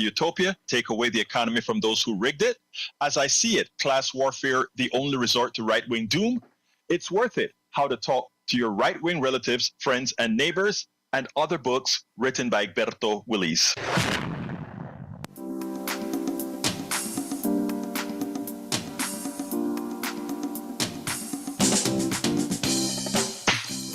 utopia, take away the economy from those who rigged it. As I see it, class warfare, the only resort to right-wing doom. It's worth it. How to talk to your right-wing relatives, friends, and neighbors, and other books written by Egberto Willis.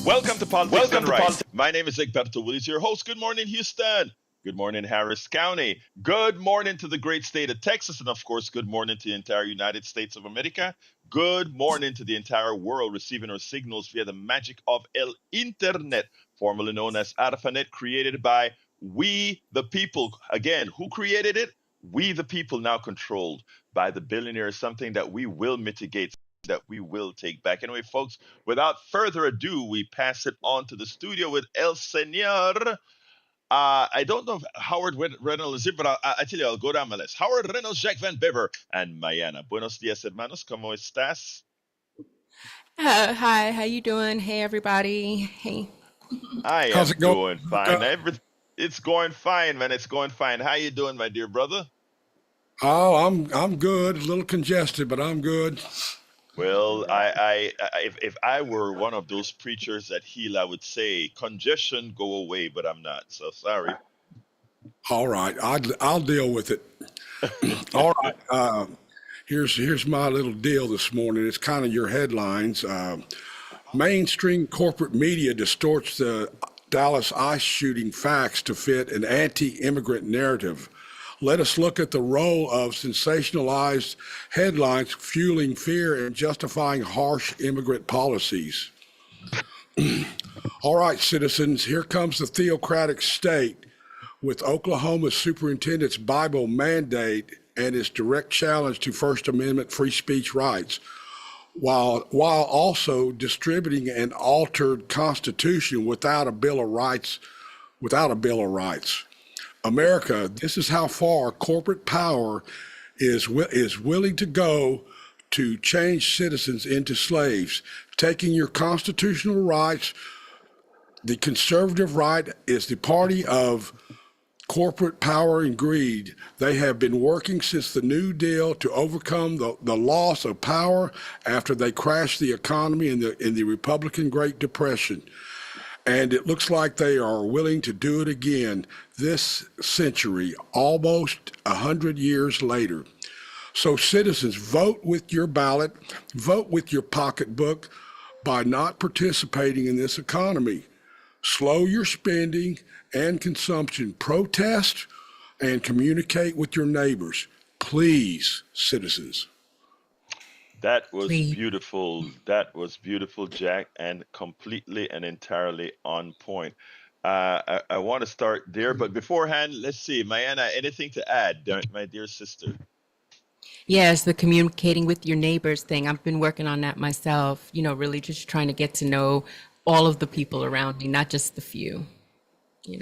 Welcome to Politics and Rights. My name is Egberto Willis, your host. Good morning, Houston. Good morning, Harris County. Good morning to the great state of Texas. And of course, good morning to the entire United States of America. Good morning to the entire world receiving our signals via the magic of El Internet, formerly known as ARPANET, created by we the people. Again, who created it? We the people, now controlled by the billionaires, something that we will mitigate, that we will take back. Anyway, folks, without further ado, we pass it on to the studio with El Señor. I don't know if Howard Reynolds is here, but I tell you, I'll go down my list. Howard Reynolds, Jack Van Bever, and Mayana. Buenos dias, hermanos. ¿Cómo estás? Hi, how you doing? Hey, everybody. Hey. I am doing fine. It's going fine, man. It's going fine. How you doing, my dear brother? Oh, I'm good. A little congested, but I'm good. Well, if I were one of those preachers that heal, I would say congestion go away, but I'm not. So sorry. All right, I'll deal with it. All right. Here's my little deal this morning. It's kind of your headlines. Mainstream corporate media distorts the Dallas ICE shooting facts to fit an anti-immigrant narrative. Let us look at the role of sensationalized headlines fueling fear and justifying harsh immigrant policies. All right, citizens, here comes the theocratic state with Oklahoma's superintendent's Bible mandate and its direct challenge to First Amendment free speech rights, while also distributing an altered constitution without a Bill of Rights. America, this is how far corporate power is willing to go to change citizens into slaves, taking your constitutional rights. The conservative right is the party of corporate power and greed. They have been working since the New Deal to overcome the loss of power after they crashed the economy in the Republican Great Depression. And it looks like they are willing to do it again this century, almost 100 years later. So citizens, vote with your ballot, vote with your pocketbook by not participating in this economy. Slow your spending and consumption. Protest and communicate with your neighbors. Please, citizens. That was beautiful. That was beautiful, Jack, and completely and entirely on point. I want to start there, but beforehand, let's see. Mayana, anything to add, my dear sister? Yes, the communicating with your neighbors thing. I've been working on that myself, really just trying to get to know all of the people around me, not just the few.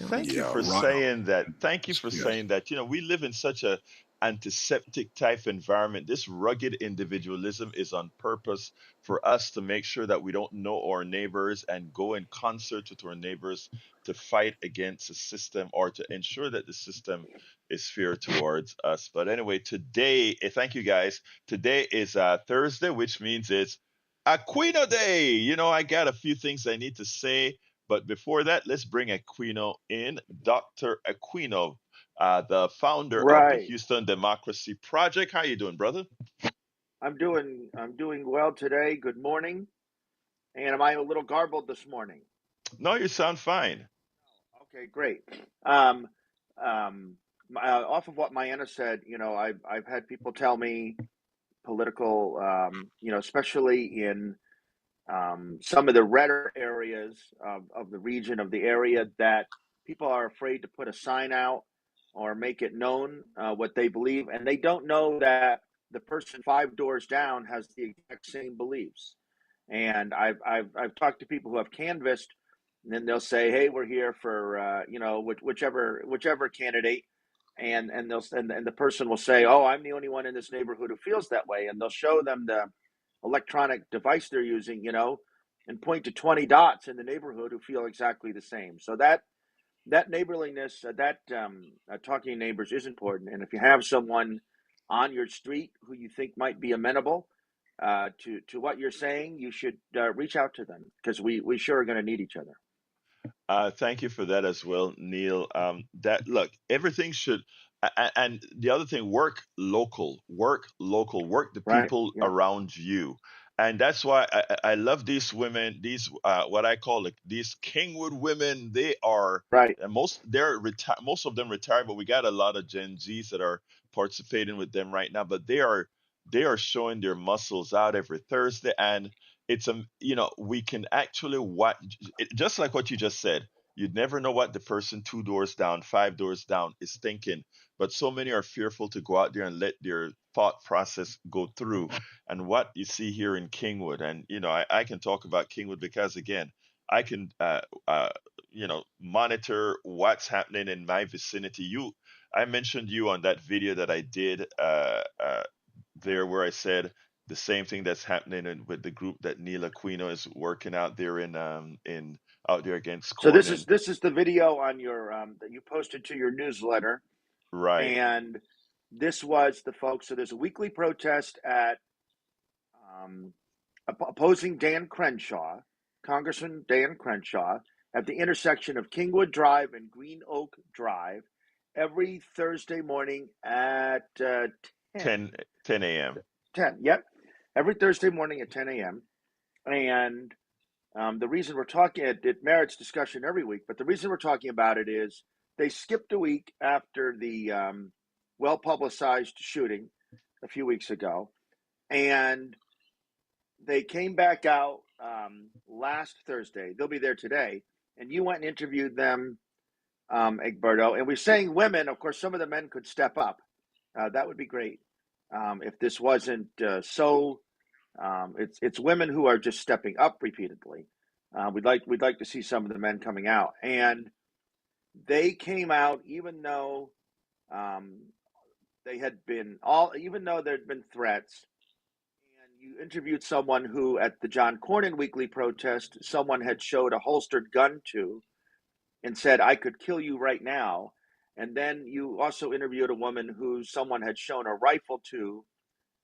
Thank you for saying that. Thank you for saying that. We live in such a antiseptic type environment. This rugged individualism is on purpose for us to make sure that we don't know our neighbors and go in concert with our neighbors to fight against the system or to ensure that the system is fair towards us. But anyway, today, thank you guys. Today is Thursday, which means it's Aquino Day. I got a few things I need to say, but before that, let's bring Aquino in. Dr. Aquino, the founder of the Houston Democracy Project. How you doing, brother? I'm doing well today. Good morning. And am I a little garbled this morning? No, you sound fine. Okay, great. Off of what Mayana said, I've had people tell me political, especially in some of the redder areas of the region, of the area, that people are afraid to put a sign out or make it known what they believe, and they don't know that the person 5 doors down has the exact same beliefs. And I've talked to people who have canvassed, and then they'll say, "Hey, we're here for whichever candidate," and the person will say, "Oh, I'm the only one in this neighborhood who feels that way," and they'll show them the electronic device they're using, and point to 20 dots in the neighborhood who feel exactly the same. So that that neighborliness, talking to neighbors is important. And if you have someone on your street who you think might be amenable to what you're saying, you should reach out to them, because we sure are going to need each other. Thank you for that as well, Neil. That look, everything should, and the other thing, work local, work the Right? people Yeah. around you, and that's why I love these women. These what I call like these Kingwood women. They are Right. most of them retired, but we got a lot of Gen Zs that are participating with them right now. But they are showing their muscles out every Thursday, and it's we can actually watch just like what you just said. You'd never know what the person two doors down, five doors down is thinking, but so many are fearful to go out there and let their thought process go through. And what you see here in Kingwood, and I can talk about Kingwood because again, I can monitor what's happening in my vicinity. I mentioned you on that video that I did there where I said the same thing that's happening with the group that Neil Aquino is working out there in out there against So corn. this And is this is the video on your that you posted to your newsletter, right. and this was the folks. So there's a weekly protest at um, opposing Dan Crenshaw, Congressman Dan Crenshaw, at the intersection of Kingwood Drive and Green Oak Drive every Thursday morning at 10. 10 a.m. 10, yep. Every Thursday morning at 10 a.m. And the reason we're talking, it merits discussion every week, but the reason we're talking about it is they skipped a week after the well publicized shooting a few weeks ago. And they came back out last Thursday. They'll be there today. And you went and interviewed them, Egberto. And we're saying women, of course, some of the men could step up. That would be great. If this wasn't it's women who are just stepping up repeatedly. We'd like to see some of the men coming out, and they came out even though um, they had been even though there had been threats. And you interviewed someone who, at the John Cornyn weekly protest, someone had showed a holstered gun to and said, "I could kill you right now." And then you also interviewed a woman who someone had shown a rifle to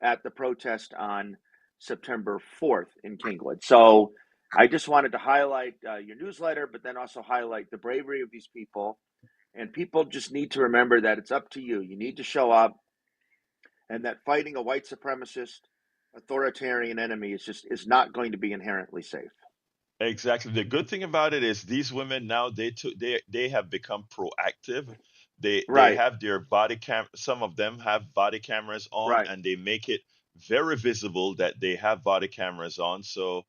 at the protest on September 4th in Kingwood. So I just wanted to highlight your newsletter, but then also highlight the bravery of these people. And people just need to remember that it's up to you. You need to show up, and that fighting a white supremacist, authoritarian enemy is not going to be inherently safe. Exactly. The good thing about it is these women now they have become proactive. They Right, have their body cam. Some of them have body cameras on, right, and they make it very visible that they have body cameras on. So,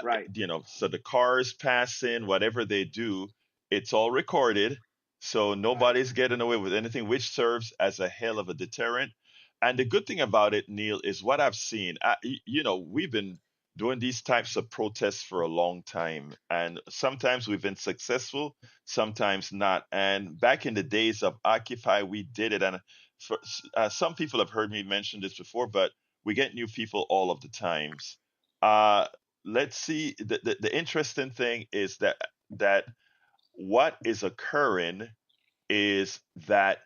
right, so the cars passing, whatever they do, it's all recorded. So right, nobody's getting away with anything, which serves as a hell of a deterrent. And the good thing about it, Neil, is what I've seen. We've been doing these types of protests for a long time. And sometimes we've been successful, sometimes not. And back in the days of Occupy, we did it. And some people have heard me mention this before, but we get new people all of the times. Uh, let's see. The interesting thing is that what is occurring is that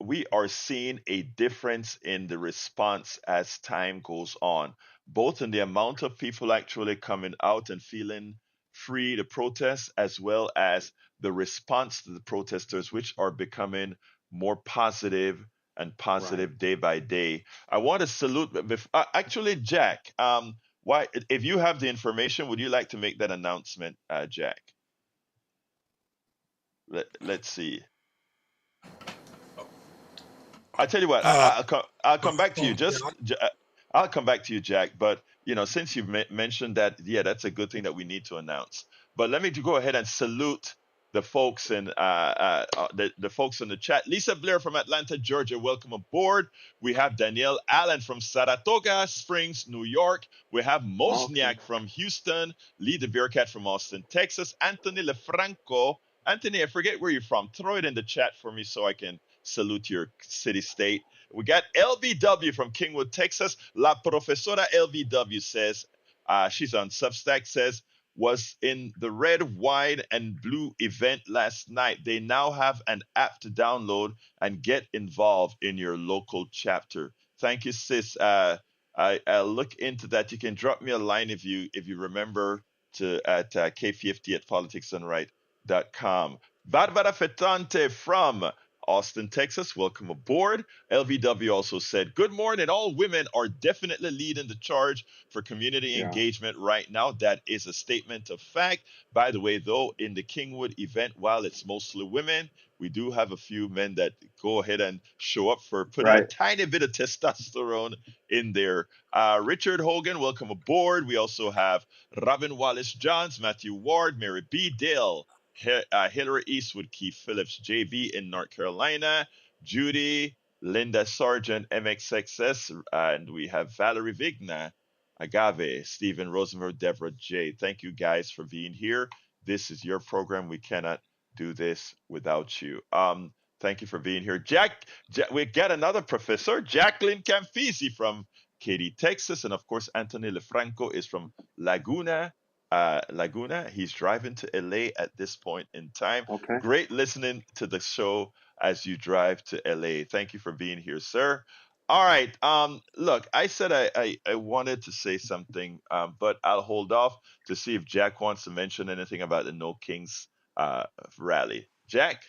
we are seeing a difference in the response as time goes on, both in the amount of people actually coming out and feeling free to protest, as well as the response to the protesters, which are becoming more positive and right. positive day by day. I want to salute, actually, Jack. Why, if you have the information, would you like to make that announcement, Jack? Let's see. I tell you what, Uh, I'll come back to you. yeah, I'll come back to you, Jack. But since you've mentioned that, yeah, that's a good thing that we need to announce. But let me go ahead and salute the folks in the folks in the chat. Lisa Blair from Atlanta, Georgia, welcome aboard. We have Danielle Allen from Saratoga Springs, New York. We have Okay. Mosniak from Houston, Lee the Bearcat from Austin, Texas, Anthony LeFranco. Anthony, I forget where you're from. Throw it in the chat for me so I can salute your city state. We got LBW from Kingwood, Texas. La Profesora LBW says, she's on Substack, says, was in the red, white, and blue event last night. They now have an app to download and get involved in your local chapter. Thank you, sis. I'll look into that. You can drop me a line if you remember to at k50 at politicsandright.com. Barbara Fetante from Austin, Texas. Welcome aboard. LVW also said, "Good morning. All women are definitely leading the charge for community Yeah. engagement right now. That is a statement of fact. By the way, though, in the Kingwood event, while it's mostly women, we do have a few men that go ahead and show up for putting a Right. tiny bit of testosterone in there." Richard Hogan, welcome aboard. We also have Robin Wallace Johns, Matthew Ward, Mary B. Dale, Hillary Eastwood, Keith Phillips, JB in North Carolina, Judy, Linda Sargent, MXXS, and we have Valerie Vigna, Agave, Stephen Rosenberg, Deborah J. Thank you guys for being here. This is your program. We cannot do this without you. Thank you for being here. We got another professor, Jacqueline Campisi from Katy, Texas. And of course, Anthony Lefranco is from Laguna. He's driving to LA at this point in time. Okay. Great listening to the show as you drive to LA. Thank you for being here, sir. All right. Look, I said I wanted to say something, but I'll hold off to see if Jack wants to mention anything about the No Kings rally. Jack?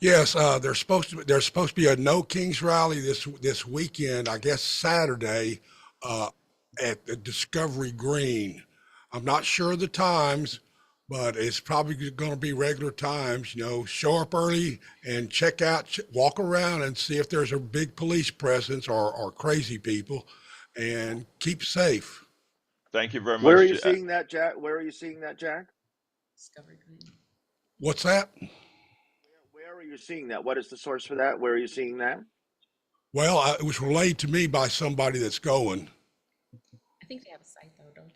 Yes, there's supposed to be a No Kings rally this weekend. I guess Saturday, uh, at the Discovery Green. I'm not sure of the times, but it's probably going to be regular times. You know, show up early and check out, walk around, and see if there's a big police presence or crazy people, and keep safe. Thank you very Where are much. you seeing that, Jack? Where are you seeing that, Jack? Discovery Green. What's that? Where are you seeing that? What is the source for that? Where are you seeing that? Well, it was relayed to me by somebody that's going. I think they have a site though, don't they?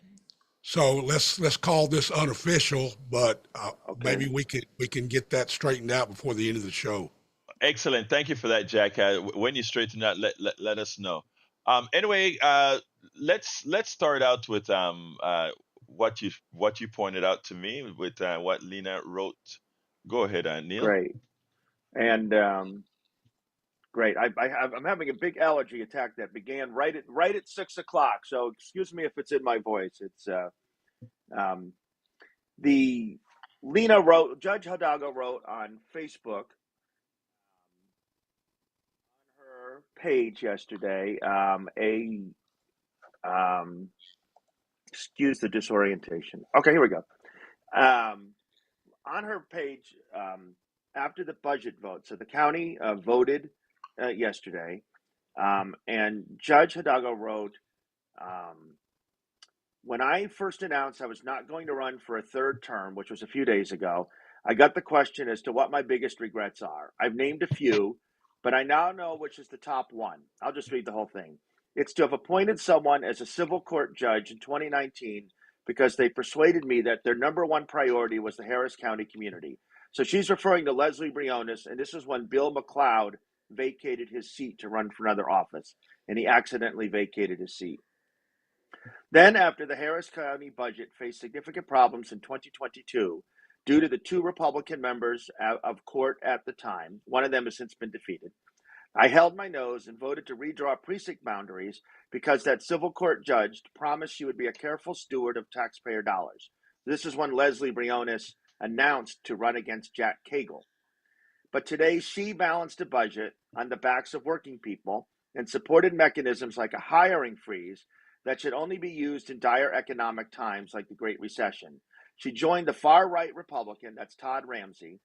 So let's call this unofficial, but Okay. maybe we can get that straightened out before the end of the show. Excellent. Thank you for that, Jack. When you straighten that, let us know. Anyway, let's start out with what you pointed out to me with what Lena wrote. Go ahead, Neil. Great. And great. I'm having a big allergy attack that began right at 6 o'clock. So excuse me if it's in my voice. It's um, the Lena wrote. Judge Hidalgo wrote on Facebook on her page yesterday. Excuse the disorientation. Okay, here we go. On her page, after the budget vote, so the county voted yesterday, and Judge Hidalgo wrote, um, when I first announced I was not going to run for a third term, which was a few days ago, I got the question as to what my biggest regrets are. I've named a few, but I now know which is the top one. I'll just read the whole thing. It's to have appointed someone as a civil court judge in 2019 because they persuaded me that their number one priority was the Harris County community. So she's referring to Leslie Briones, and this is when Bill McLeod vacated his seat to run for another office, and he accidentally vacated his seat. Then, after the Harris County budget faced significant problems in 2022 due to the two Republican members of court at the time, one of them has since been defeated, I held my nose and voted to redraw precinct boundaries because that civil court judge promised she would be a careful steward of taxpayer dollars. This is when Leslie Briones announced to run against Jack Cagle. But today she balanced a budget on the backs of working people and supported mechanisms like a hiring freeze that should only be used in dire economic times like the Great Recession. She joined the far-right Republican, that's Todd Ramsey,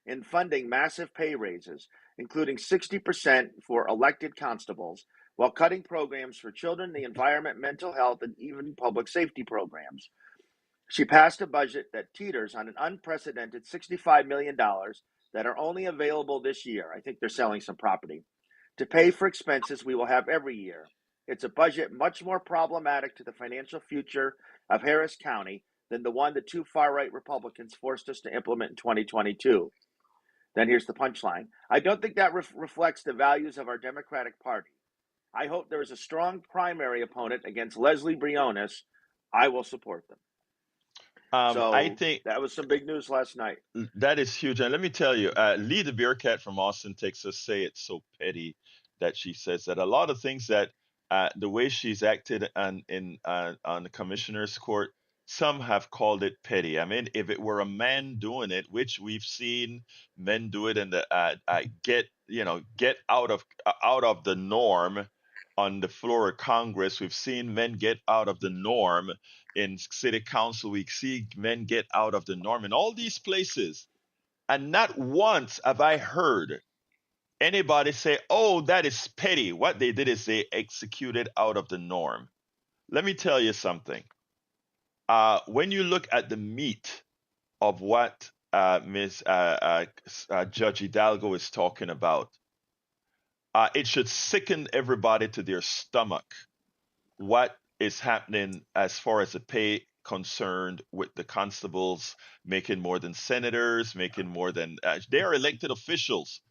in funding massive pay raises, including 60% for elected constables, while cutting programs for children, the environment, mental health, and even public safety programs. She passed a budget that teeters on an unprecedented $65 million that are only available this year. I think they're selling some property to pay for expenses we will have every year. It's a budget much more problematic to the financial future of Harris County than the one the two far-right Republicans forced us to implement in 2022. Then here's the punchline. I don't think that reflects the values of our Democratic Party. I hope there is a strong primary opponent against Leslie Briones. I will support them. I So think that was some big news last night. that is huge. And let me tell you, Lee the Beer Cat from Austin, Texas, say it's so petty that she says that a lot of things that the way she's acted on the commissioner's court, some have called it petty. I mean, if it were a man doing it, which we've seen men do it, and the get out of the norm on the floor of Congress. We've seen men get out of the norm in city council. We see men get out of the norm in all these places. And not once have I heard anybody say, oh, that is petty. What they did is they executed out of the norm. Let me tell you something. When you look at the meat of what Ms. Judge Hidalgo is talking about, it should sicken everybody to their stomach what is happening as far as the pay concerned with the constables making more than senators, making more than they are elected officials,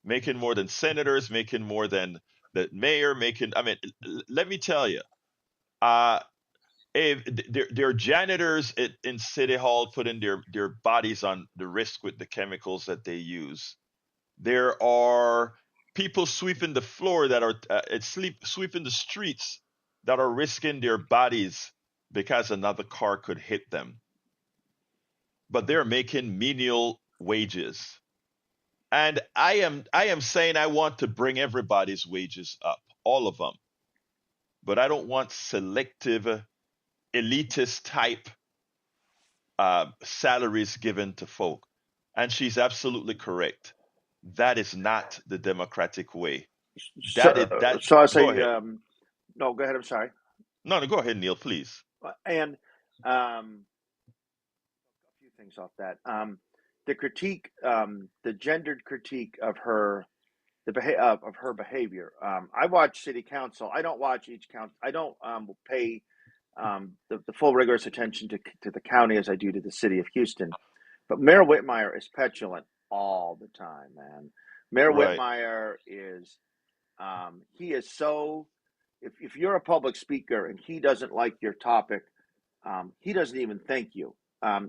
making more than senators, making more than the mayor, making. I mean, let me tell you, uh, if their janitors in city hall putting their bodies on the risk with the chemicals that they use. There are people sweeping the floor that are sweeping the streets that are risking their bodies because another car could hit them. But they're making menial wages. And I am saying I want to bring everybody's wages up, all of them. But I don't want selective elitist type salaries given to folk. And she's absolutely correct. That is not the democratic way. That is So, that. so I Go say, ahead. no, go ahead. I'm sorry. No, no, go ahead, Neil, please. And a few things off that. The critique, the gendered critique of her, of her behavior. I watch city council. I don't watch each council. I don't pay the full rigorous attention to the county as I do to the city of Houston. But Mayor Whitmire is petulant all the time, man. Mayor Right. Whitmire is he is so. If you're a public speaker and he doesn't like your topic, he doesn't even thank you.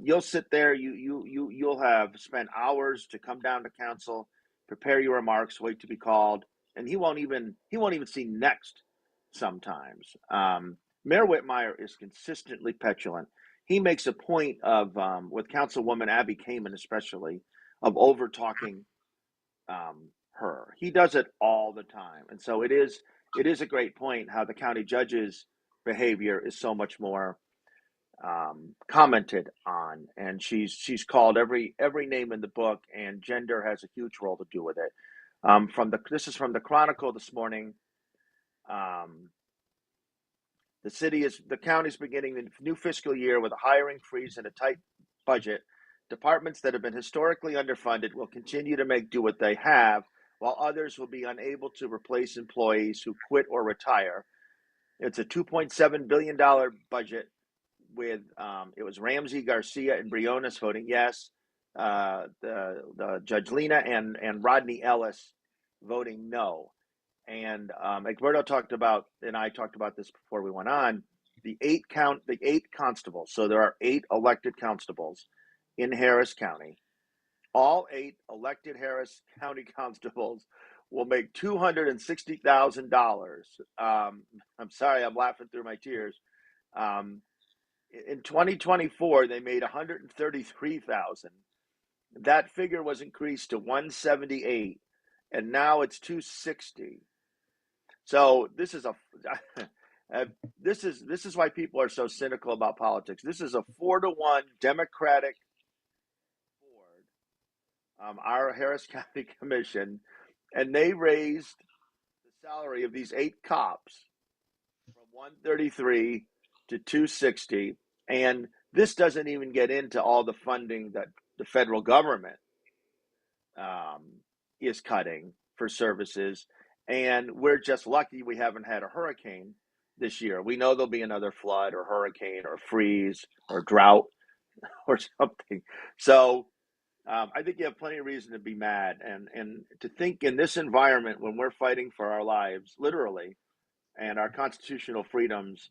You'll sit there. You'll have spent hours to come down to council, prepare your remarks, wait to be called, and he won't even see next. Sometimes Mayor Whitmire is consistently petulant. He makes a point of with Councilwoman Abby Kamen especially of over talking her. He does it all the time, and so it is a great point how the county judge's behavior is so much more commented on, and she's called every name in the book, and gender has a huge role to do with it. This is from the Chronicle this morning. Um, the county's beginning the new fiscal year with a hiring freeze and a tight budget. Departments that have been historically underfunded will continue to make do what they have, while others will be unable to replace employees who quit or retire. It's a $2.7 billion budget with it was Ramsey, Garcia, and Briones voting yes. The Judge Lena and Rodney Ellis voting no. And Egberto talked about, and I talked about this before we went on, the eight constables. So there are 8 elected constables in Harris County. All 8 elected Harris County constables will make $260,000. I'm sorry, I'm laughing through my tears. In 2024, they made 133,000. That figure was increased to 178, and now it's 260. So this is this is why people are so cynical about politics. This is a 4-to-1 Democratic board, our Harris County Commission, and they raised the salary of these 8 cops from 133 to 260, and this doesn't even get into all the funding that the federal government is cutting for services. And we're just lucky we haven't had a hurricane this year. We know there'll be another flood or hurricane or freeze or drought or something. So I think you have plenty of reason to be mad and to think in this environment when we're fighting for our lives, literally, and our constitutional freedoms,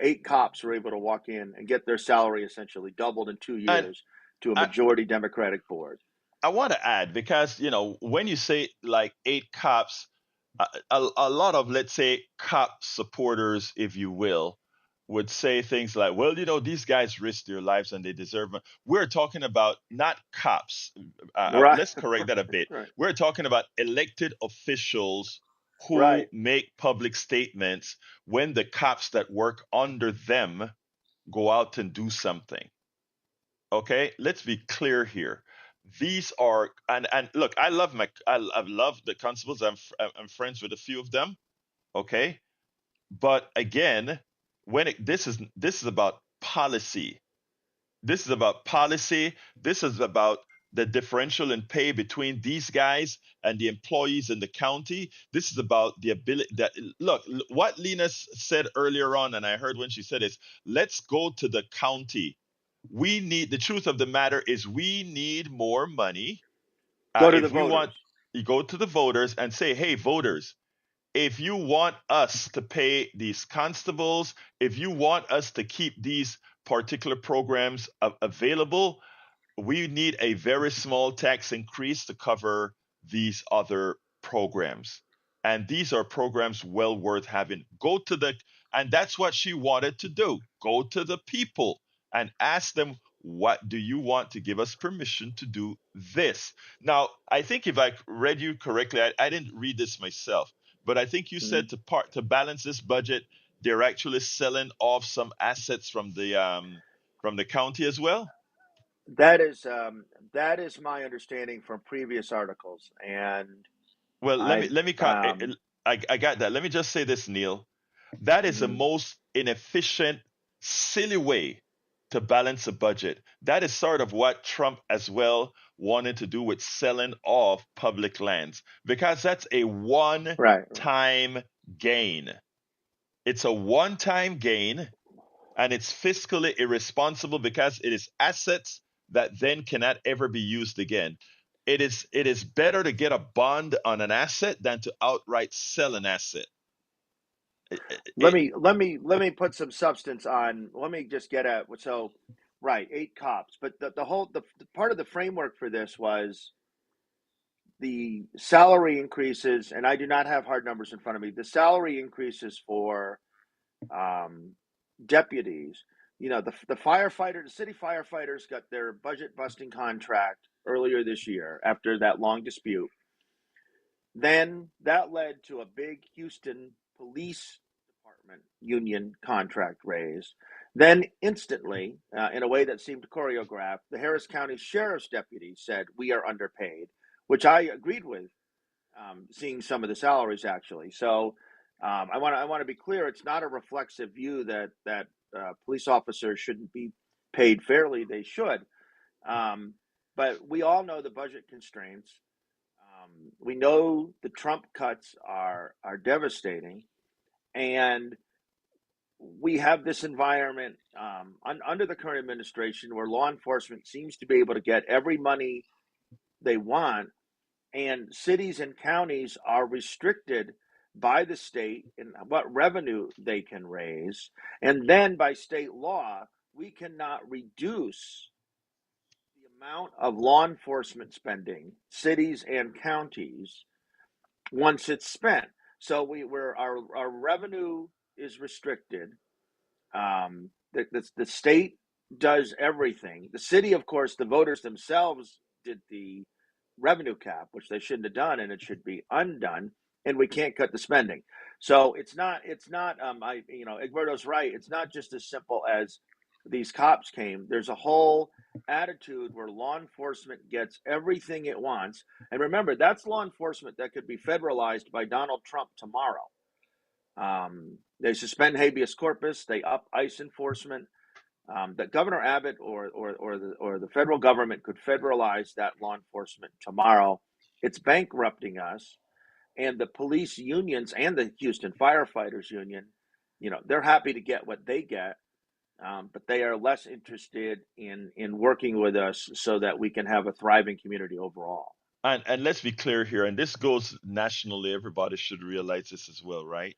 8 cops were able to walk in and get their salary essentially doubled in 2 And years to a I, majority Democratic board. I want to add, because when you say like 8 cops, a lot of, let's say, cop supporters, if you will, would say things like, well, these guys risk their lives and they deserve it. We're talking about not cops. Right, Let's correct that a bit. right, We're talking about elected officials who right. make public statements when the cops that work under them go out and do something. Okay, let's be clear here. These are, and look, I love the constables. I'm friends with a few of them. Okay, but again, this is about policy. This is about policy. This is about the differential in pay between these guys and the employees in the county. This is about the ability that, look, what Lena said earlier on, and I heard when she said is, let's go to the county. The truth of the matter is, we need more money. Go to the If we want, voters. you go to the voters and say, hey, voters, if you want us to pay these constables, if you want us to keep these particular programs available, we need a very small tax increase to cover these other programs. And these are programs well worth having. And that's what she wanted to do. Go to the people and ask them, what do you want to give us permission to do this? Now, I think if I read you correctly, I didn't read this myself, but I think you said Mhm. to balance this budget, they're actually selling off some assets from the county as well. That is that is my understanding from previous articles, and Well, let me I let me I got that. Let me just say this, Neil. That is the mhm. most inefficient, silly way to balance a budget. That is sort of what Trump as well wanted to do with selling off public lands, because that's a Right. one-time gain. It's a one-time gain, and it's fiscally irresponsible because it is assets that then cannot ever be used again. It is better to get a bond on an asset than to outright sell an asset. It, Let it, me let me let me put some substance on. Let me just get at so right, 8 cops, but the part of the framework for this was the salary increases, and I do not have hard numbers in front of me. The salary increases for um, deputies. The city firefighters got their budget busting contract earlier this year after that long dispute. Then that led to a big Houston police department union contract raise. Then instantly, in a way that seemed choreographed, the Harris County Sheriff's deputy said, "We are underpaid," which I agreed with, seeing some of the salaries actually. So I want to be clear. It's not a reflexive view that police officers shouldn't be paid fairly. They should, um, but we all know the budget constraints. We know the Trump cuts are devastating, and we have this environment under the current administration where law enforcement seems to be able to get every money they want, and cities and counties are restricted by the state in what revenue they can raise, and then by state law we cannot reduce the amount of law enforcement spending cities and counties once it's spent. So our revenue is restricted. The state does everything. The city, of course, the voters themselves did the revenue cap, which they shouldn't have done, and it should be undone. And we can't cut the spending. So it's not. Egberto's right. It's not just as simple as these cops came. There's a whole attitude where law enforcement gets everything it wants. And remember, that's law enforcement that could be federalized by Donald Trump tomorrow. They suspend habeas corpus. They up ICE enforcement. That Governor Abbott or the federal government could federalize that law enforcement tomorrow. It's bankrupting us, and the police unions and the Houston firefighters union, they're happy to get what they get, but they are less interested in working with us so that we can have a thriving community overall. and let's be clear here, and this goes nationally. Everybody should realize this as well, right?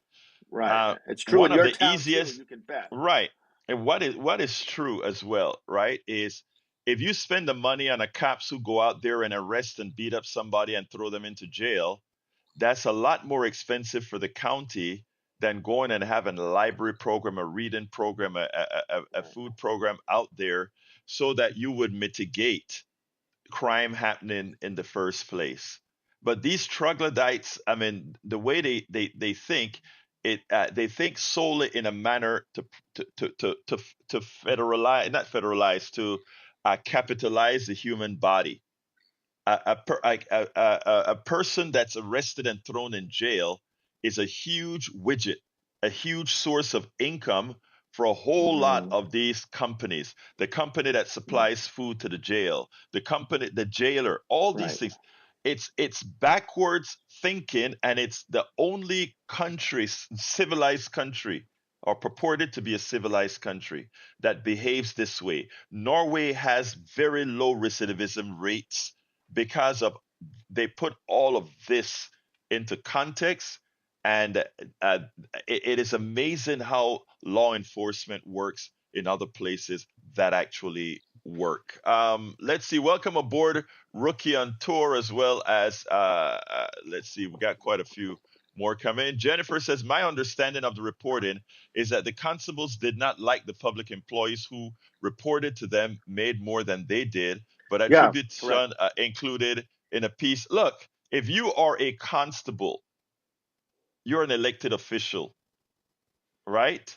Right. It's true in One of your the town too. easiest, You can bet. right? And what is true as well, right? Is if you spend the money on a cops who go out there and arrest and beat up somebody and throw them into jail, that's a lot more expensive for the county than going and having a library program, a reading program, a Right. food program out there so that you would mitigate crime happening in the first place. But these troglodytes, I mean, the way they think it, they think solely in a manner to federalize, not federalize, to capitalize the human body. A person that's arrested and thrown in jail is a huge widget, a huge source of income for a whole lot Mm, of these companies. The company that supplies food to the jail, the company, the jailer, all these right. things. It's backwards thinking, and it's the only country, civilized country, or purported to be a civilized country, that behaves this way. Norway has very low recidivism rates because of they put all of this into context, and it is amazing how law enforcement works in other places that actually work. Let's see, welcome aboard Rookie on Tour, as well as let's see, we got quite a few more coming. Jennifer says, my understanding of the reporting is that the constables did not like the public employees who reported to them made more than they did, but Yeah. Correct. attribution included in a piece. Look, if you are a constable, you're an elected official, right?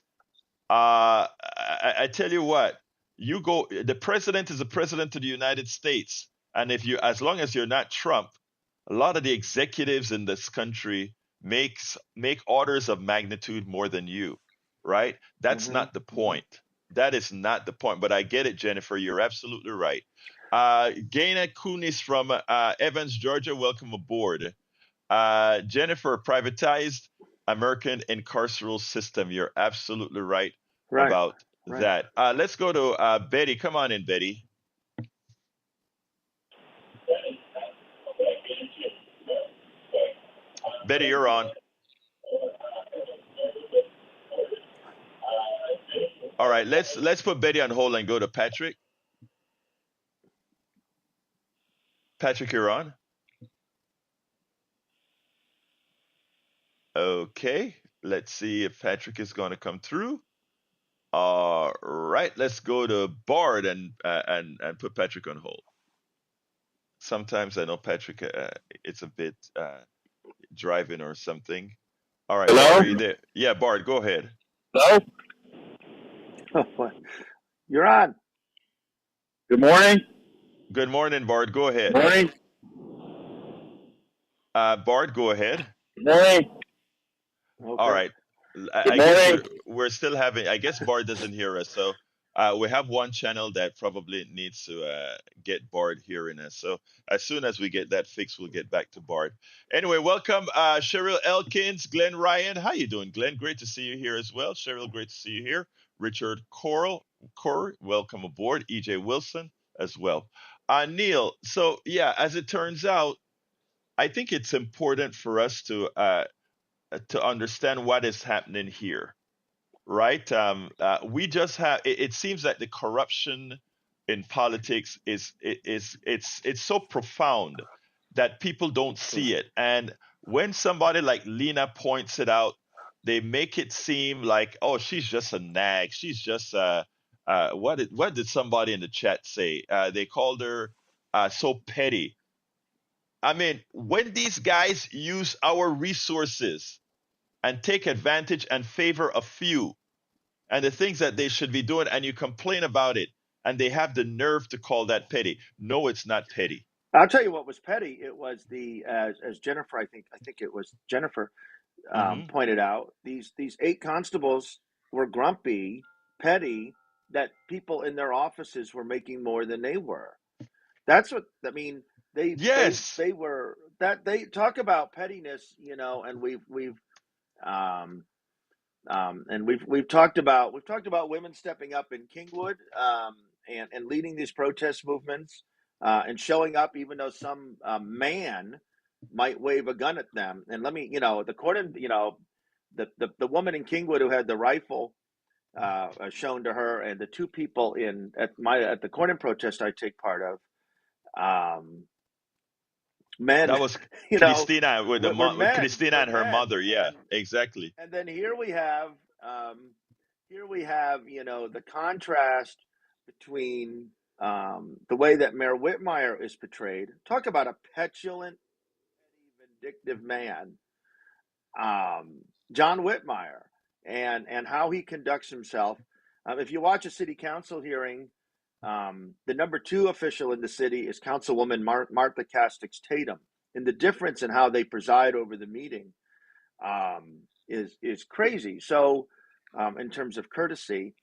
I tell you what, you go. The president is the president of the United States, and if you, as long as you're not Trump, a lot of the executives in this country make orders of magnitude more than you, right? That's Hmm. not the Hmm. point. That is not the point. But I get it, Jennifer. You're absolutely right. Gaina Kunis from Evans, Georgia. Welcome aboard. Jennifer, privatized American incarceral system. You're absolutely right Right. about Right. that. Let's go to Betty. Come on in, Betty. Betty, you're on. All right, let's put Betty on hold and go to Patrick. Patrick, you're on. Okay, let's see if Patrick is going to come through. All right, let's go to Bard and put Patrick on hold. Sometimes I know Patrick, it's a bit driving or something. All right, Bard, Hello? are you there? Yeah, Bard, go ahead. Hello? You're on. Good morning? Good morning, Bard. Go Good ahead. morning? Bard, go ahead. Good morning? All Okay. right. Good I guess morning? we're still having. I guess Bard doesn't hear us, so we have one channel that probably needs to get Bard hearing us. So as soon as we get that fixed, we'll get back to Bard. Anyway, welcome, Cheryl Elkins, Glenn Ryan. How you doing, Glenn? Great to see you here as well. Cheryl, great to see you here. Richard Corey, welcome aboard. EJ Wilson as well. Neil. So yeah, as it turns out, I think it's important for us to understand what is happening here, right? We just have. It seems that the corruption in politics it's so profound that people don't see Correct. it, and when somebody like Lena points it out, they make it seem like, oh, she's just a nag. She's just what did somebody in the chat say? They called her so petty. I mean, when these guys use our resources and take advantage and favor a few and the things that they should be doing, and you complain about it, and they have the nerve to call that petty. No, it's not petty. I'll tell you what was petty. It was the as Jennifer, I think it was Jennifer Hmm. pointed out. These eight constables were grumpy, petty, that people in their offices were making more than they were. That's what I mean. They they Yes. they were that they talk about pettiness, and um, we've talked about women stepping up in Kingwood, and leading these protest movements, and showing up even though some man might wave a gun at them. And let me, the court, the woman in Kingwood who had the rifle shown to her, and the two people at the corn protest I take part of, men, That was you know, Christina with with Christina we're and her men, mother. Yeah, exactly. and then here we have, the contrast between the way that Mayor Whitmire is portrayed. Talk about a petulant, vindictive man, John Whitmire, and how he conducts himself. If you watch a city council hearing, the number two official in the city is Councilwoman Martha Castix Tatum, and the difference in how they preside over the meeting is crazy. So, in terms of courtesy,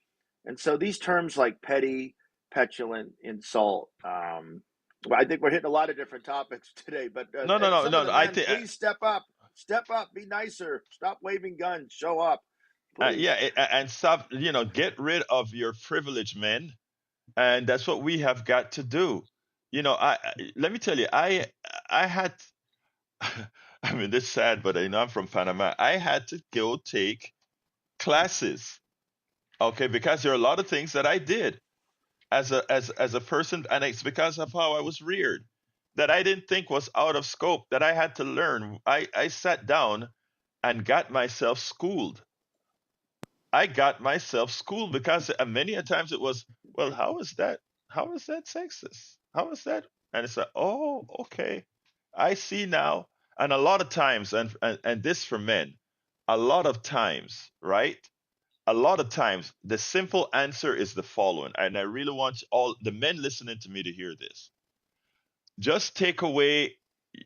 and so these terms like petty, petulant, insult. Well, I think we're hitting a lot of different topics today, but No, no, no, some of no. the I men, think please step up, be nicer, stop waving guns, show up, yeah, please. and stop. Get rid of your privilege, men, and that's what we have got to do. Let me tell you, I had. I mean, it's sad, but I'm from Panama. I had to go take classes, okay, because there are a lot of things that I did as a person, and it's because of how I was reared that I didn't think was out of scope that I had to learn. I sat down and got myself schooled. I got myself schooled because many a times it was, well, how is that? How is that sexist? How is that? And it's like, oh, okay, I see now. And a lot of times, and this for men, a lot of times, right? A lot of times, the simple answer is the following, and I really want all the men listening to me to hear this. Just take away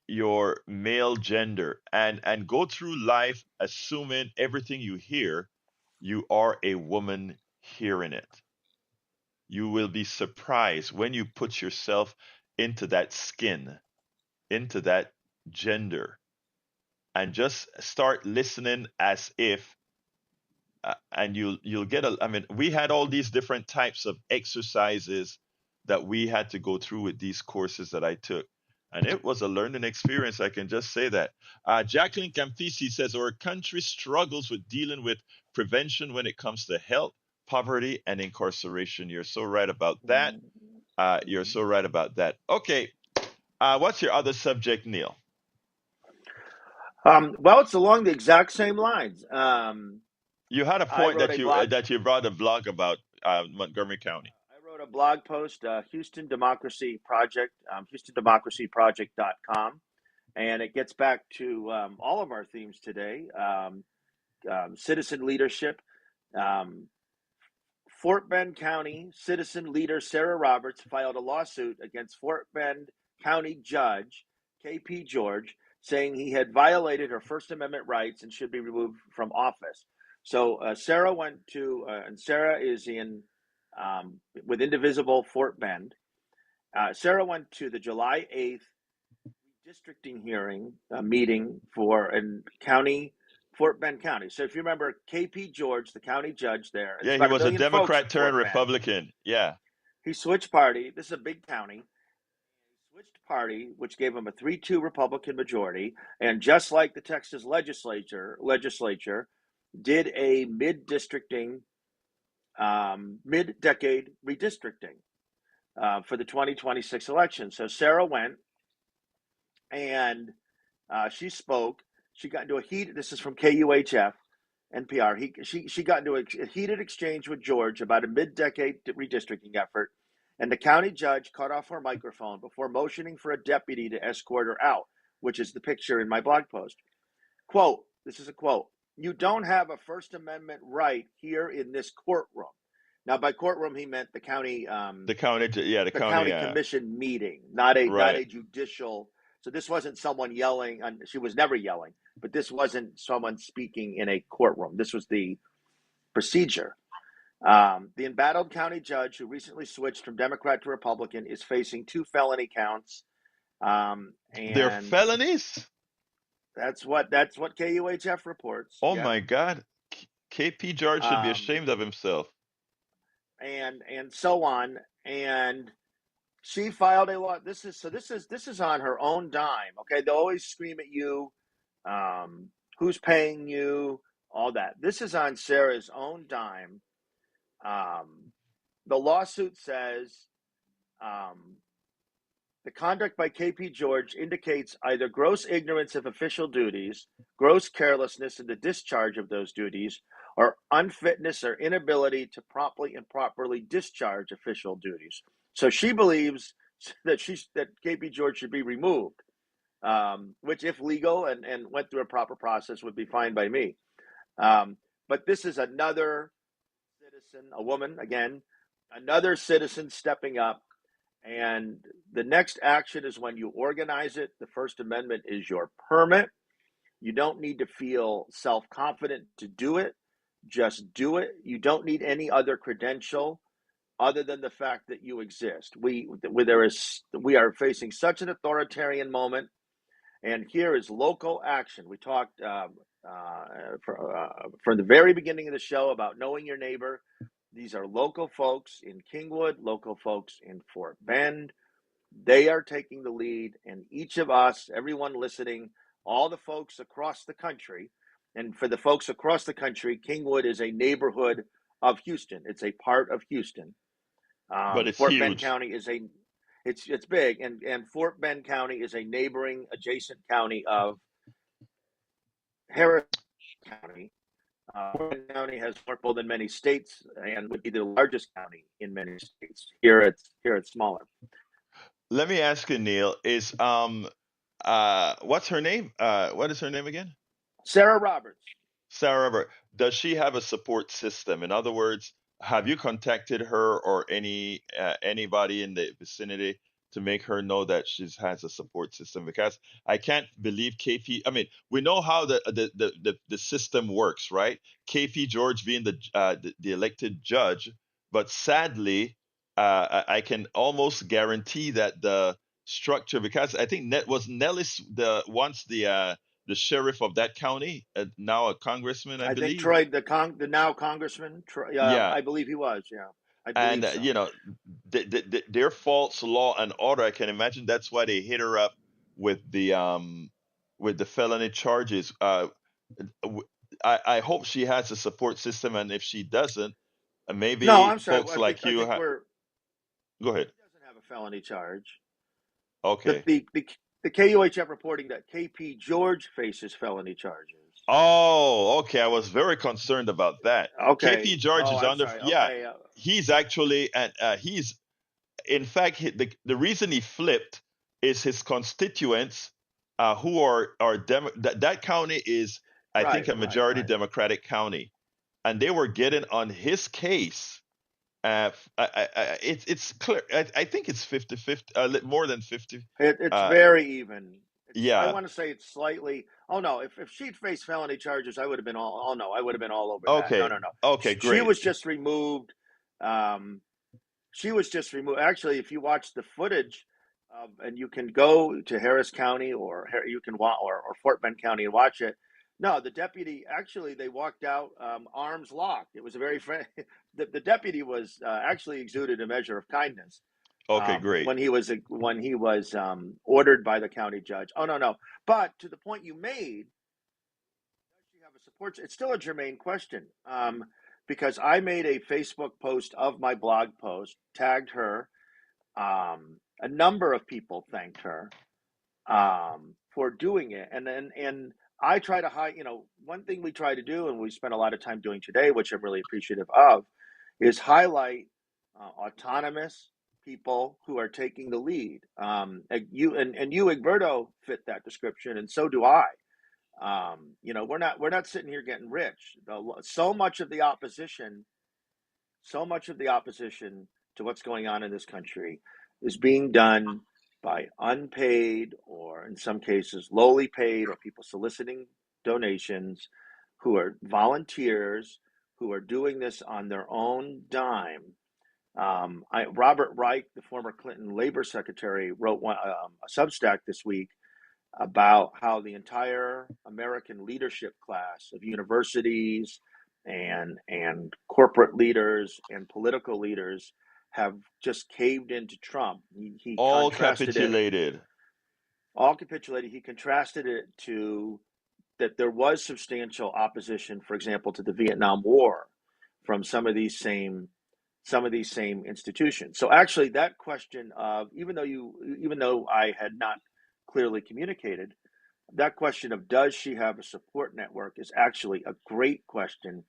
your male gender and go through life assuming everything you hear, you are a woman hearing it. You will be surprised when you put yourself into that skin, into that gender, and just start listening as if and you'll get a I mean, we had all these different types of exercises that we had to go through with these courses that I took, and it was a learning experience. I can just say that. Jacqueline Campisi says our country struggles with dealing with prevention when it comes to health, poverty, and incarceration. You're so right about that. You're so right about that. Okay, what's your other subject, Neil? Well, it's along the exact same lines. You had a I point wrote that a you blog. that you brought a blog about Montgomery County. I wrote a blog post, Houston Democracy Project, HoustonDemocracyProject.com, and it gets back to all of our themes today: citizen leadership. Um, Fort Bend County citizen leader Sarah Roberts filed a lawsuit against Fort Bend County Judge K.P. George, saying he had violated her First Amendment rights and should be removed from office. So Sarah went to, and Sarah is in with Indivisible Fort Bend. Sarah went to the July 8th redistricting hearing meeting for a county, Fort Bend County. So if you remember, K.P. George, the county judge there, it's Yeah, he about a was a million folks in Democrat turned Fort Bend. Republican. Yeah. He switched party. This is a big county. He switched party, which gave him a 3-2 Republican majority. And just like the Texas legislature did a mid-decade redistricting for the 2026 election. So Sarah went and she spoke. She got into a heat. This is from KUHF, NPR. She got into a heated exchange with George about a mid-decade redistricting effort, and the county judge cut off her microphone before motioning for a deputy to escort her out, which is the picture in my blog post. Quote, this is a quote, "You don't have a First Amendment right here in this courtroom." Now, by courtroom, he meant the county, The county, the county, commission meeting, not right. a judicial. So this wasn't someone yelling. She was never yelling, but this wasn't someone speaking in a courtroom. This was the procedure. The embattled county judge, who recently switched from Democrat to Republican, is facing 2 felony counts. They're And felonies? that's what KUHF reports. Oh Yeah. my God. KP George should be ashamed of himself. And so on. And she filed a law. This is on her own dime. Okay, they'll always scream at you. Who's paying you? all that. This is on Sarah's own dime. The lawsuit says the conduct by KP George indicates either gross ignorance of official duties, gross carelessness in the discharge of those duties, or unfitness or inability to promptly and properly discharge official duties. So she believes that KP George should be removed, which, if legal and went through a proper process, would be fine by me. But this is another citizen, a woman again, another citizen stepping up. And the next action is when you organize it. The First Amendment is your permit. You don't need to feel self-confident to do it. Just do it. You don't need any other credential other than the fact that you exist. We are facing such an authoritarian moment, and here is local action. We talked from the very beginning of the show about knowing your neighbor. These are local folks in Kingwood, local folks in Fort Bend. They are taking the lead, and each of us, everyone listening, all the folks across the country, and for the folks across the country, Kingwood is a neighborhood of Houston. It's a part of Houston. But it's Fort Bend huge. County is it's big, and Fort Bend County is a neighboring adjacent county of Harris County. Fort Bend County has more people than many states and would be the largest county in many states. Here it's smaller. Let me ask you, Neil, is what's her name? What is her name again? Sarah Roberts. Sarah Robert. Does she have a support system? In other words, have you contacted her or anybody in the vicinity to make her know that she has a support system? Because I can't believe KP. I mean, we know how the system works, right? KP George being the elected judge, but sadly, I can almost guarantee that the structure, because I think Nellis the sheriff of that county, now a congressman, I I think believe. Troy, the now congressman, Yeah, I believe he was. Yeah, I and believe so. their false law and order. I can imagine that's why they hit her up with the felony charges. I hope she has a support system, and if she doesn't, No, maybe I'm sorry. folks like I you. think Go ahead. he doesn't have a felony charge. Okay. The KUHF reporting that KP George faces felony charges. Oh, okay. I was very concerned about that. Okay. KP George Oh, is I'm under. sorry. Yeah, Okay. he's actually, and he's in fact, the reason he flipped is his constituents, who that county is, I think, Right. a Right. majority Right. Democratic county, and they were getting on his case. It's clear. I think it's 50-50, more than 50. It's Uh, very even. I yeah. want to say it's slightly. Oh no! If she'd faced felony charges, I would have been all. Oh no! I would have been all over that. No. Okay. No. No. Okay. She Great. was just removed. Um, she was just removed. Actually, if you watch the footage, and you can go to Harris County or you can or Fort Bend County and watch it. No, the deputy actually they walked out arms locked. It was a very the deputy was actually exuded a measure of kindness Okay. Great. when he was ordered by the county judge. Oh no. But to the point you made, does she have a support? It's still a germane question. Because I made a Facebook post of my blog post, tagged her. A number of people thanked her for doing it, and I try to hide. One thing we try to do, and we spend a lot of time doing today, which I'm really appreciative of, is highlight autonomous people who are taking the lead. And you, Egberto, fit that description, and so do I. We're not sitting here getting rich. So much of the opposition to what's going on in this country is being done by unpaid, or in some cases lowly paid, or people soliciting donations, who are volunteers who are doing this on their own dime. Robert Reich, the former Clinton labor secretary, wrote a Substack this week about how the entire American leadership class of universities and corporate leaders and political leaders have just caved into Trump. He All contrasted it, capitulated. all capitulated. He contrasted it to that there was substantial opposition, for example, to the Vietnam War from some of these same institutions. So actually, that question of even though I had not clearly communicated, that question of does she have a support network is actually a great question.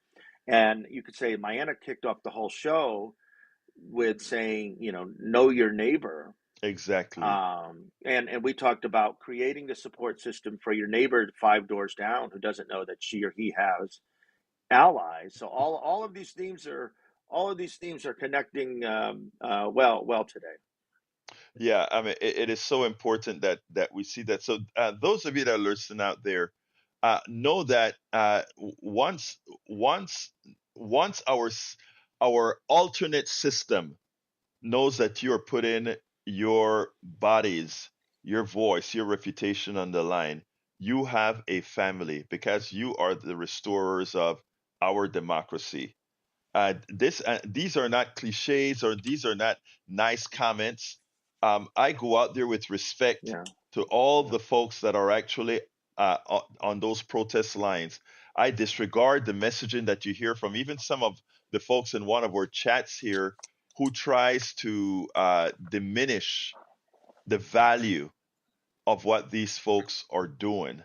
And you could say Mayanna kicked off the whole show with saying, know your neighbor. Exactly. And we talked about creating the support system for your neighbor 5 doors down who doesn't know that she or he has allies. So all of these themes are connecting well today. Yeah, I mean, it is so important that we see that. So, those of you that are listening out there, know that once once our alternate system knows that you are putting your bodies, your voice, your reputation on the line, you have a family because you are the restorers of our democracy. These are not cliches or these are not nice comments. I go out there with respect Yeah. to all the folks that are actually on those protest lines. I disregard the messaging that you hear from even some of the folks in one of our chats here who tries to diminish the value of what these folks are doing.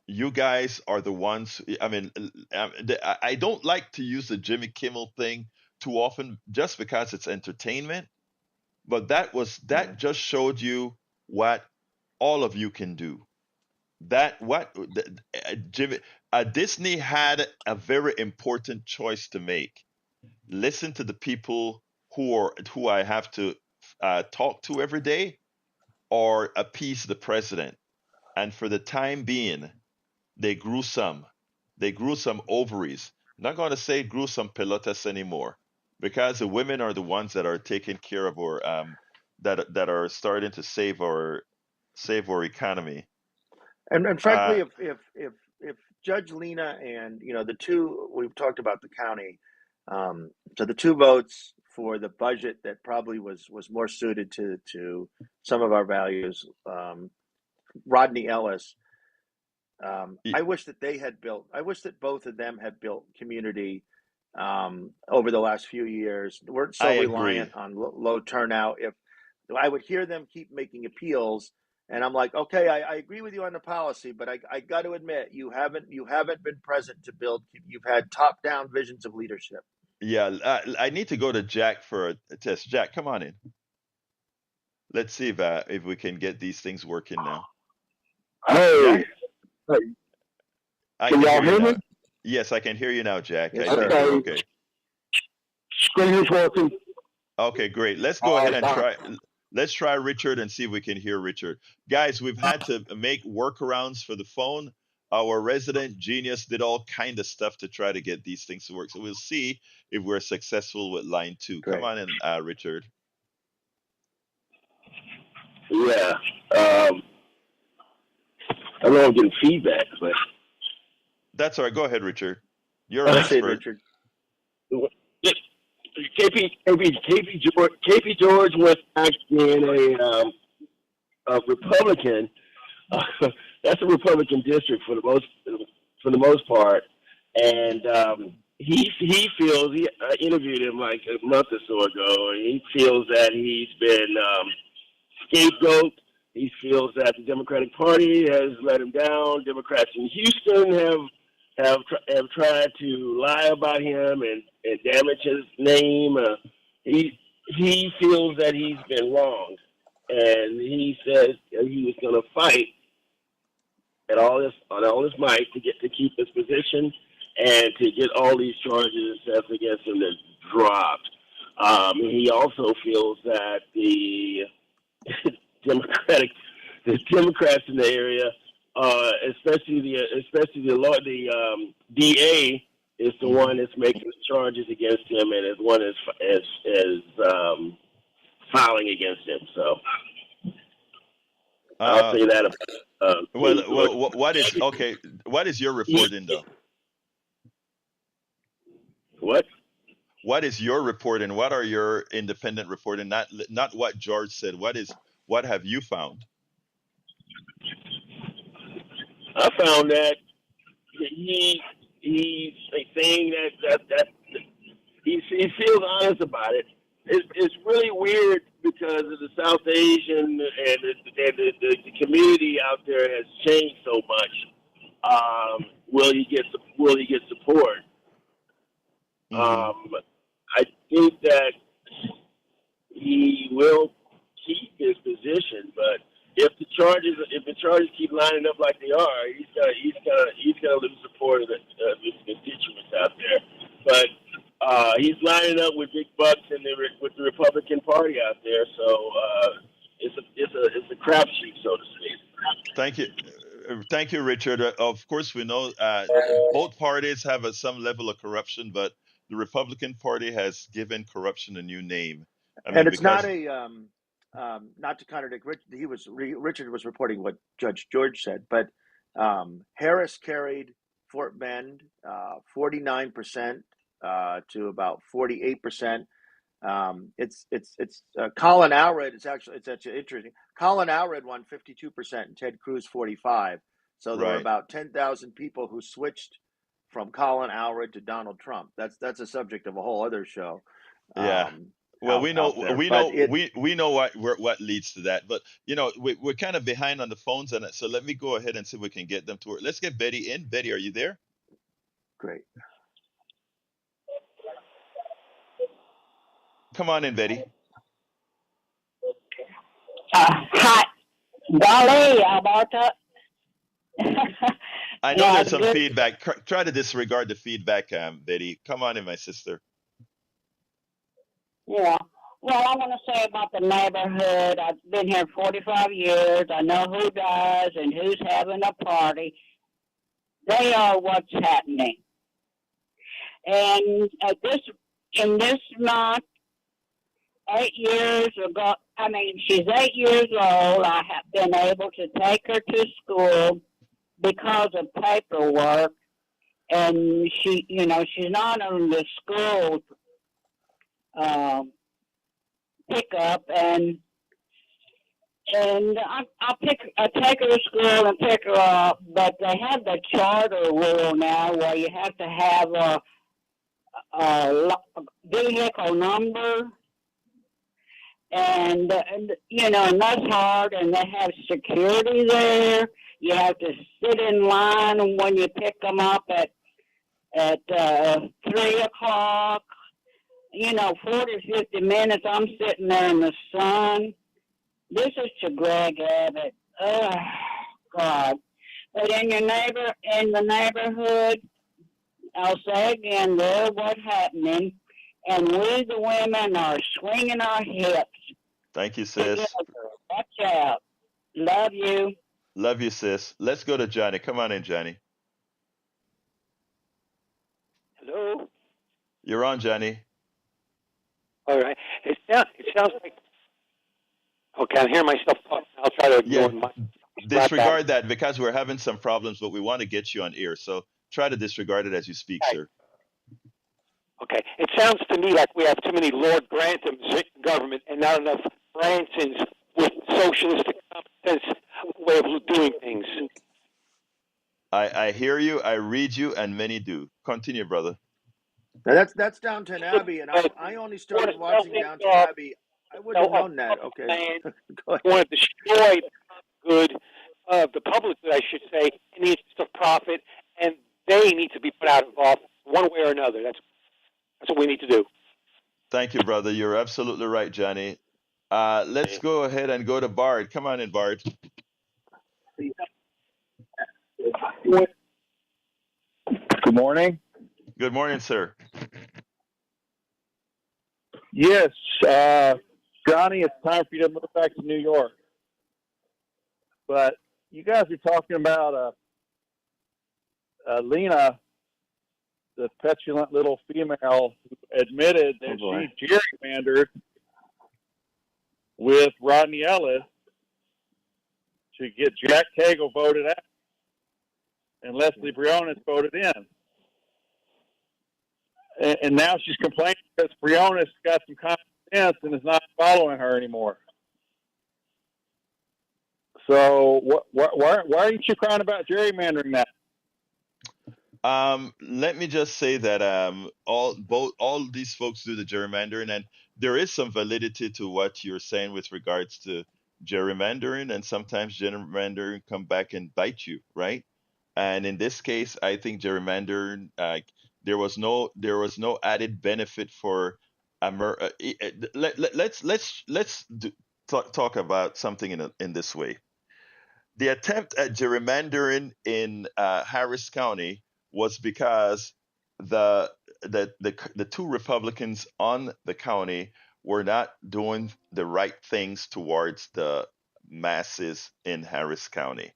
You guys are the ones. I mean, I don't like to use the Jimmy Kimmel thing too often, just because it's entertainment. But that just showed you what all of you can do. That what Jimmy Disney had a very important choice to make. Listen to the people who I have to talk to every day, or appease the president. And for the time being, they grew some. They grew some ovaries. Not going to say grew some pelotas anymore, because the women are the ones that are taking care of our that are starting to save our economy. And Uh, frankly, if Judge Lena and the two we've talked about the county, so the two votes for the budget that probably was more suited to some of our values, Rodney Ellis. y- I wish that they had built. I wish that both of them had built community over the last few years. Weren't I so agree. reliant on low turnout. If I would hear them keep making appeals, and I'm like, okay, I agree with you on the policy, but I got to admit, you haven't been present to build. You've had top down visions of leadership. Yeah, I need to go to Jack for a test. Jack, come on in. Let's see if we can get these things working now. Hey, Jack, hey, I can can y'all hear you hear now. me? Yes, I can hear you now, Jack. Yes, I sir. think you're Okay, okay. screen is working. Okay, great. Let's go All ahead right, and fine. try. Let's try Richard and see if we can hear Richard. Guys, we've had to make workarounds for the phone. Our resident genius did all kind of stuff to try to get these things to work. So we'll see if we're successful with line two. Come Great. on in, Richard. Yeah, I know I'm getting feedback, but That's all right. Go ahead, Richard. You're an Proceed, expert. Richard. KP George went back being a Republican. That's a Republican district for the most part, and he feels I interviewed him like a month or so ago, and he feels that he's been scapegoat. He feels that the Democratic Party has let him down. Democrats in Houston have tried to lie about him and damage his name. He feels that he's been wronged, and he says he was going to fight on all his might to keep his position and to get all these charges that's against him dropped. He also feels that the Democratic, the Democrats in the area, especially the DA, is the Hmm. one that's making the charges against him and is one is filing against him. So I'll Uh, say that about well, King George. well, what is okay? What is your He, reporting though? what? What is your reporting? What are your independent reporting? Not what George said. What have you found? I found that he's saying that he feels honest about it. It's really weird because of the South Asian and the community out there has changed so much. Will he get support? Mm-hmm. I think that he will keep his position, but if the charges keep lining up like they are, he's gonna lose support of his constituents out there. But he's lining up with big bucks with the Republican Party out there, so it's a crapshoot, so to speak. Thank you. Thank you, Richard. Of course, we know both parties have some level of corruption, but the Republican Party has given corruption a new name. I And mean, it's not because a not to contradict Richard was reporting what Judge George said, but Harris carried Fort Bend 49% to about 48%. It's Colin Allred. It's actually interesting. Colin Allred won 52% and Ted Cruz 45%. So there were right, about 10,000 people who switched from Colin Allred to Donald Trump. That's a subject of a whole other show. yeah. Well, Out there, but we know what leads to that, but we're kind of behind on the phones, and so let me go ahead and see if we can get them to work. Let's get Betty in. Betty, are you there? great. Come on in, Betty. Hi, Dolly, Alberta. I know there's some feedback. Try to disregard the feedback, Betty. Come on in, my sister. Yeah. Well, I want to say about the neighborhood. I've been here 45 years. I know who does and who's having a party. They are what's happening. And in this month, 8 years ago, she's 8 years old. I have been able to take her to school because of paperwork. And she's not on the school pickup, and I take her to school and pick her up, but they have the charter rule now where you have to have a vehicle number, and that's hard, and they have security there. You have to sit in line when you pick them up at 3 o'clock. 40, 50 minutes, I'm sitting there in the sun. This is to Greg Abbott. Oh, God. But in the neighborhood, I'll say again, they're what's happening. And we, the women, are swinging our hips. Thank you, sis. Watch out. Love you. Love you, sis. Let's go to Johnny. Come on in, Johnny. Hello? You're on, Johnny. All right. It sounds like... Okay, I'm hearing myself talk. I'll try to ignore my... Disregard that because we're having some problems, but we want to get you on air. So try to disregard it as you speak, sir. Okay. It sounds to me like we have too many Lord Grantams in government and not enough Bransons with socialistic common sense way of doing things. I hear you, I read you, and many do. Continue, brother. Now that's Downton Abbey, and I only started watching Downton Abbey. I wouldn't have known that. Okay. Go ahead. Want to destroy the good of the public good, I should say, in the interest of profit, and they need to be put out of office one way or another. That's what we need to do. Thank you, brother. You're absolutely right, Johnny. Let's go ahead and go to Bard. Come on in, Bard. Good morning. Good morning, sir. Yes, Johnny, it's time for you to move back to New York. But you guys are talking about Lena, the petulant little female who admitted that she gerrymandered with Rodney Ellis to get Jack Cagle voted out and Leslie Briones voted in. And now she's complaining because Briones got some common sense and is not following her anymore. So why aren't you crying about gerrymandering now? Let me just say that all these folks do the gerrymandering, and there is some validity to what you're saying with regards to gerrymandering, and sometimes gerrymandering come back and bite you, right? And in this case, I think gerrymandering, there was no added benefit for let's talk about something in this way. The attempt at gerrymandering in Harris County was because the two Republicans on the county were not doing the right things towards the masses in Harris County.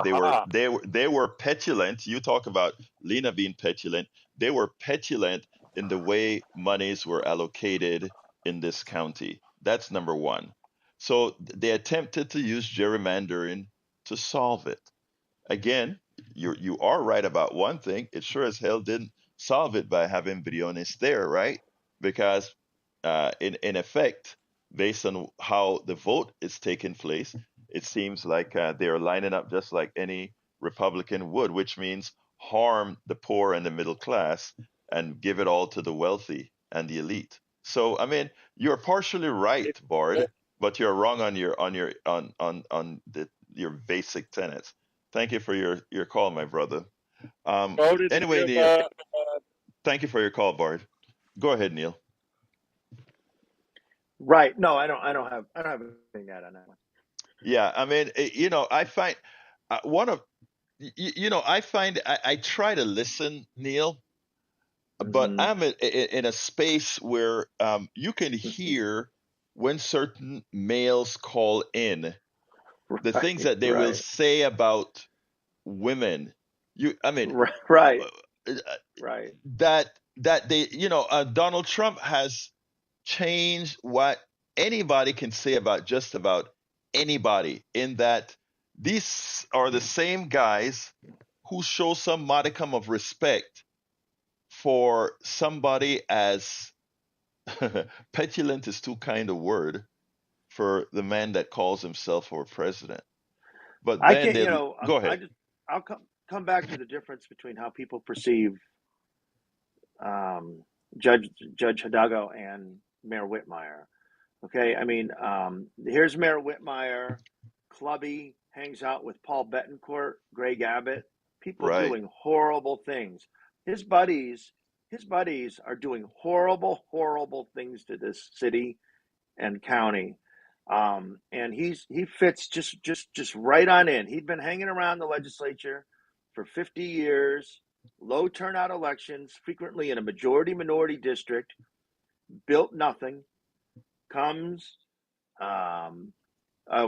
They were Aha. they were petulant. You talk about Lena being petulant. They were petulant in the way monies were allocated in this county. That's number one. So they attempted to use gerrymandering to solve it. Again, you are right about one thing. It sure as hell didn't solve it by having Briones there, right? Because in effect, based on how the vote is taking place, it seems like they are lining up just like any Republican would, which means harm the poor and the middle class and give it all to the wealthy and the elite. So I mean, you're partially right, Bard, but you're wrong on your basic tenets. Thank you for your call, my brother. Voted to Anyway, give Neil, thank you for your call, Bard. Go ahead, Neil. Right. No, I don't have anything to add on that one. Yeah, I mean, I find one of I find I try to listen, Neil, but Mm-hmm. I'm in a space where you can hear when certain males call in the things Right. that they will Right. say about women. I mean, Right. Right. uh, Right. that they, Donald Trump has changed what anybody can say about just about anybody, in that these are the same guys who show some modicum of respect for somebody as petulant is too kind a word for the man that calls himself our president. But I then can't. they'll go I ahead. just. I'll come back to the difference between how people perceive um, Judge Hidalgo and Mayor Whitmire. Okay, I mean, here's Mayor Whitmire, clubby, hangs out with Paul Betancourt, Greg Abbott, people Right. doing horrible things. His buddies, his buddies are doing horrible, horrible things to this city and county. And he fits just right on in. He'd been hanging around the legislature for 50 years, low turnout elections, frequently in a majority minority district, built nothing, comes um,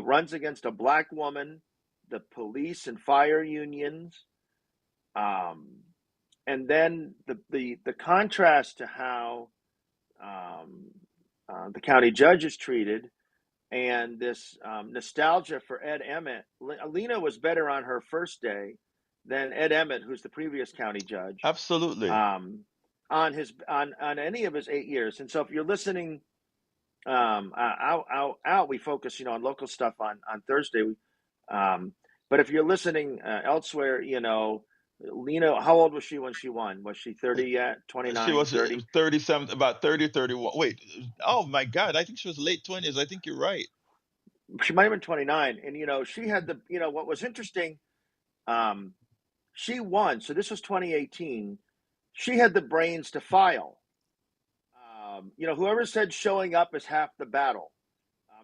runs against a black woman, the police and fire unions, um, and then the contrast to how um, the county judge is treated, and this nostalgia for Ed Emmett. Alina was better on her first day than Ed Emmett, who's the previous county judge, Absolutely. on any of his 8 years. And so, if you're listening out. We focus, on local stuff on Thursday. Um, but if you're listening elsewhere, Lena, how old was she when she won? Was she 30 yet? She 29, was 30? 37, about 30, 31. Wait, oh my God, I think she was late 20s. I think you're right. She might have been 29. And, she had what was interesting, um, she won. So this was 2018. She had the brains to file. Whoever said showing up is half the battle.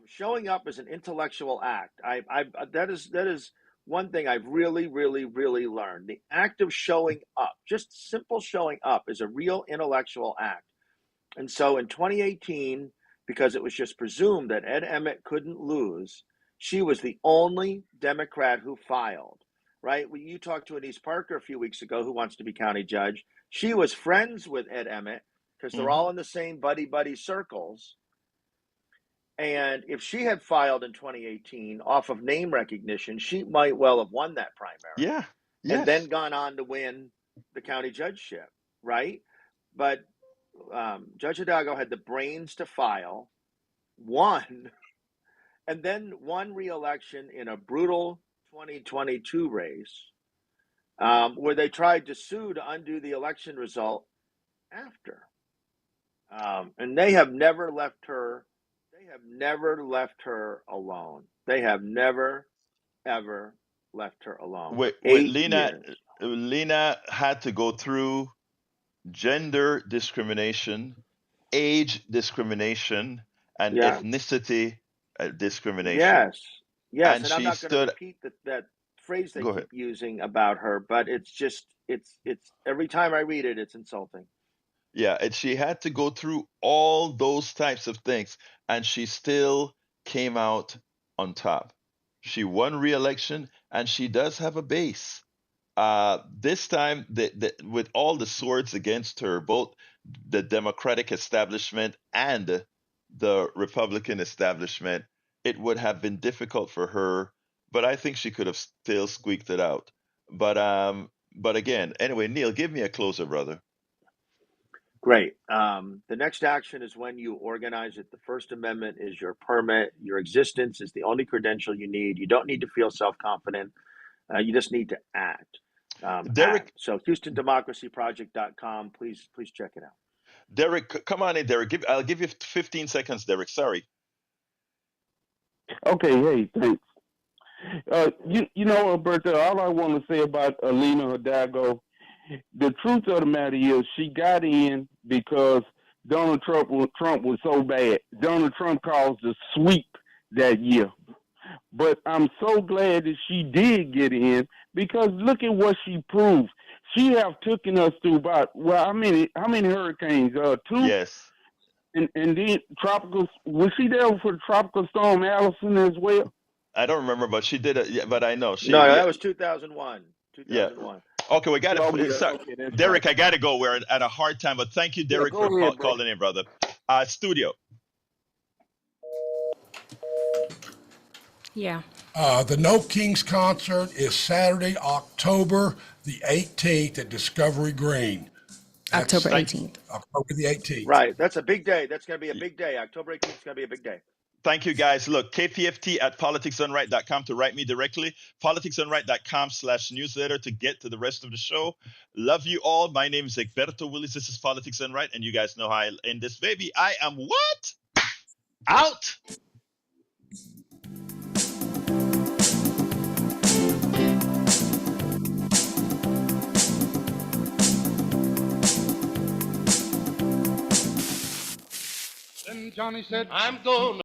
Showing up is an intellectual act. That is one thing I've really, really, really learned. The act of showing up, just simple showing up, is a real intellectual act. And so in 2018, because it was just presumed that Ed Emmett couldn't lose, she was the only Democrat who filed. Right? When you talked to Anise Parker a few weeks ago, who wants to be county judge, she was friends with Ed Emmett because they're Hmm. all in the same buddy circles. And if she had filed in 2018 off of name recognition, she might well have won that primary Yeah. and then Yes. gone on to win the county judgeship, right? But Judge Hidalgo had the brains to file, won, and then won re-election in a brutal 2022 race, where they tried to sue to undo the election result after. And they have never left her. They have never left her alone. They have never, ever left her alone for Wait, 8 years. Lena had to go through gender discrimination, age discrimination, and Yeah. ethnicity discrimination. Yes. Yes. And And I'm she not going to stood. repeat that phrase they Go ahead. keep using about her, but it's just it's every time I read it, it's insulting. Yeah, and she had to go through all those types of things, and she still came out on top. She won re-election, and she does have a base. This time, with all the swords against her, both the Democratic establishment and the Republican establishment, it would have been difficult for her, but I think she could have still squeaked it out. But again, anyway, Neil, give me a closer, brother. Great. The next action is when you organize it. The First Amendment is your permit. Your existence is the only credential you need. You don't need to feel self-confident. You just need to act. Derek, So HoustonDemocracyProject.com. Please check it out. Derek, come on in, Derek. I'll give you 15 seconds, Derek. Sorry. Okay, hey, thanks. You know, Alberto, all I want to say about Alina Hidalgo, the truth of the matter is she got in because Donald Trump was so bad. Donald Trump caused a sweep that year. But I'm so glad that she did get in because look at what she proved. She have taken us through about, well, how many hurricanes? 2? Yes. And then tropical, was she there for Tropical Storm Allison as well? I don't remember, but she did it. Yeah, but I know she. No, Yeah, that was 2001. yeah. 2001. Okay, we got Oh, to. yeah, Sorry, okay, that's Derek, right. I got to go. We're at a hard time, but thank you, Yeah, Derek, go for ahead, bro. calling in, brother. Studio. Yeah. The No Kings concert is Saturday, October the 18th at Discovery Green. October Thank, 18th. October the 18th. Right. That's a big day. That's going to be a big day. October 18th is going to be a big day. thank you, guys. Look, kpft at politicsdoneright.com to write me directly. politicsdoneright.com/newsletter to get to the rest of the show. Love you all. My name is Egberto Willis. This is Politics Done Right, and you guys know how I end this baby. I am what? Out. Then Johnny said, I'm going